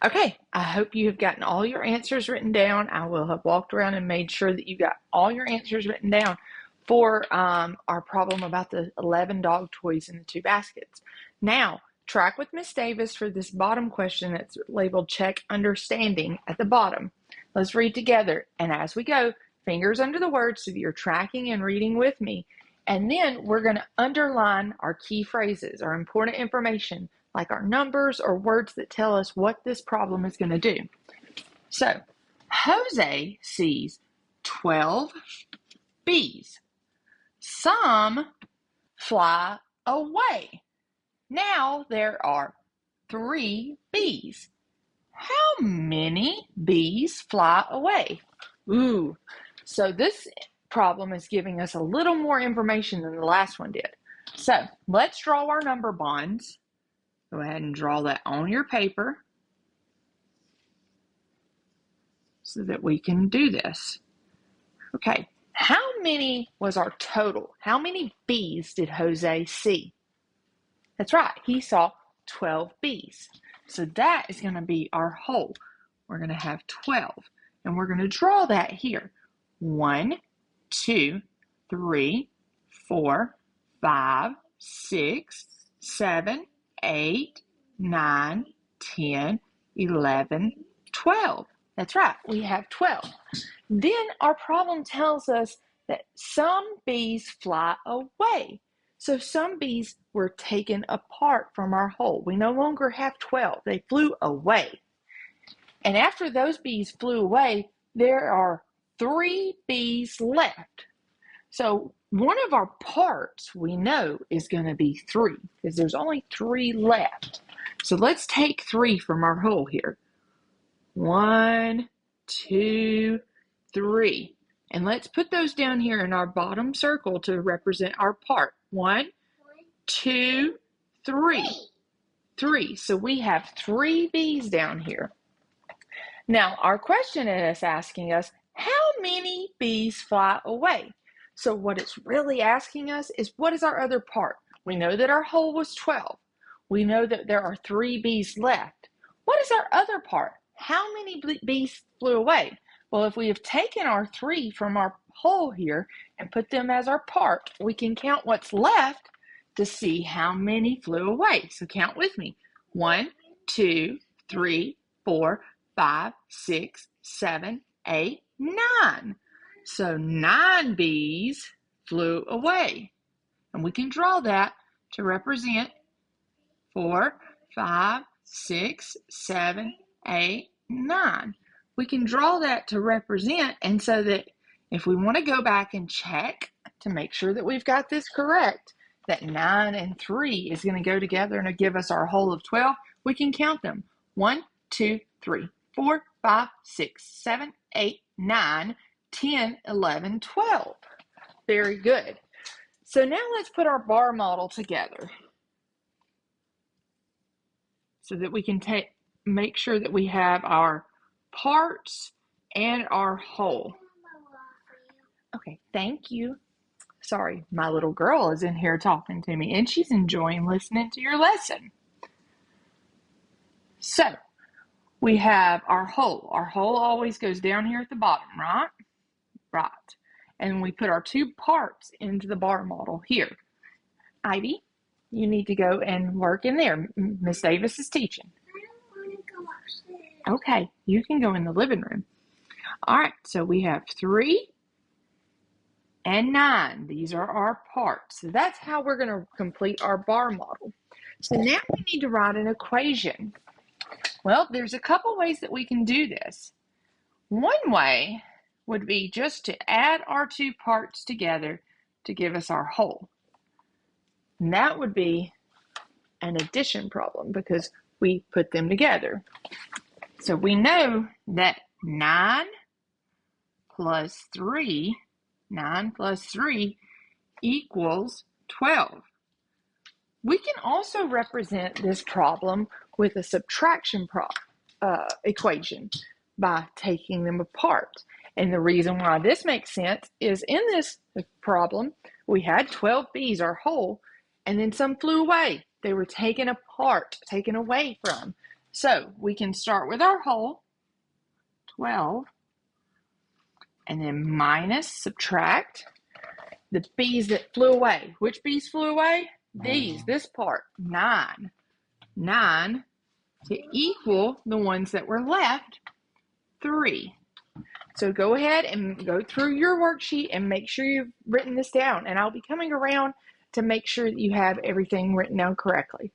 Okay, I hope you have gotten all your answers written down. I will have walked around and made sure that you got all your answers written down for our problem about the 11 dog toys in the 2 baskets. Now, track with Miss Davis for this bottom question that's labeled check understanding at the bottom. Let's read together, and as we go, fingers under the words so that you're tracking and reading with me. And then we're going to underline our key phrases, our important information, like our numbers or words that tell us what this problem is going to do. So, Jose sees 12 bees. Some fly away. Now there are 3 bees. How many bees fly away? Ooh, so this problem is giving us a little more information than the last one did. So let's draw our number bonds. Go ahead and draw that on your paper so that we can do this. Okay, how many was our total? How many bees did Jose see? That's right, he saw 12 bees. So that is going to be our whole. We're going to have 12, and we're going to draw that here. 1, 2, 3, 4, 5, 6, 7, 8, 9, 10, 11, 12. That's right, we have 12. Then our problem tells us that some bees fly away. So some bees were taken apart from our whole. We no longer have 12. They flew away. And after those bees flew away, there are 3 bees left. So one of our parts we know is going to be 3 because there's only 3 left. So let's take 3 from our whole here. 1, 2, 3. And let's put those down here in our bottom circle to represent our part. 1, 2, 3. 3. So we have 3 bees down here. Now, our question is asking us, how many bees fly away? So what it's really asking us is, what is our other part? We know that our whole was 12. We know that there are 3 bees left. What is our other part? How many bees flew away? Well, if we have taken our 3 from our whole here and put them as our part, we can count what's left to see how many flew away. So count with me. 1, 2, 3, 4, 5, 6, 7, 8, 9. So 9 bees flew away. And we can draw that to represent 4, 5, 6, 7, 8, 9. We can draw that to represent, and so that if we want to go back and check to make sure that we've got this correct, that 9 and 3 is going to go together and give us our whole of 12, we can count them. 1, 2, 3, 4, 5, 6, 7, 8, 9, 10, 11, 12. Very good. So now let's put our bar model together so that we can make sure that we have our parts and our whole. Okay, thank you. Sorry, my little girl is in here talking to me, and she's enjoying listening to your lesson. So, we have our whole. Our whole always goes down here at the bottom, right? Right. And we put our 2 parts into the bar model here. Ivy, you need to go and work in there. Miss Davis is teaching. I don't want to go upstairs. Okay, you can go in the living room. All right, so we have 3 and 9. These are our parts. So that's how we're going to complete our bar model. So now we need to write an equation. Well, there's a couple ways that we can do this. One way would be just to add our 2 parts together to give us our whole. And that would be an addition problem because we put them together. So we know that 9 plus 3 equals 12. We can also represent this problem with a subtraction equation by taking them apart. And the reason why this makes sense is in this problem, we had 12 bees, our whole, and then some flew away. They were taken apart, taken away from. So we can start with our whole, 12, and then minus, subtract the bees that flew away. Which bees flew away? These, this part, 9. 9 to equal the ones that were left, 3. So go ahead and go through your worksheet and make sure you've written this down. And I'll be coming around to make sure that you have everything written down correctly.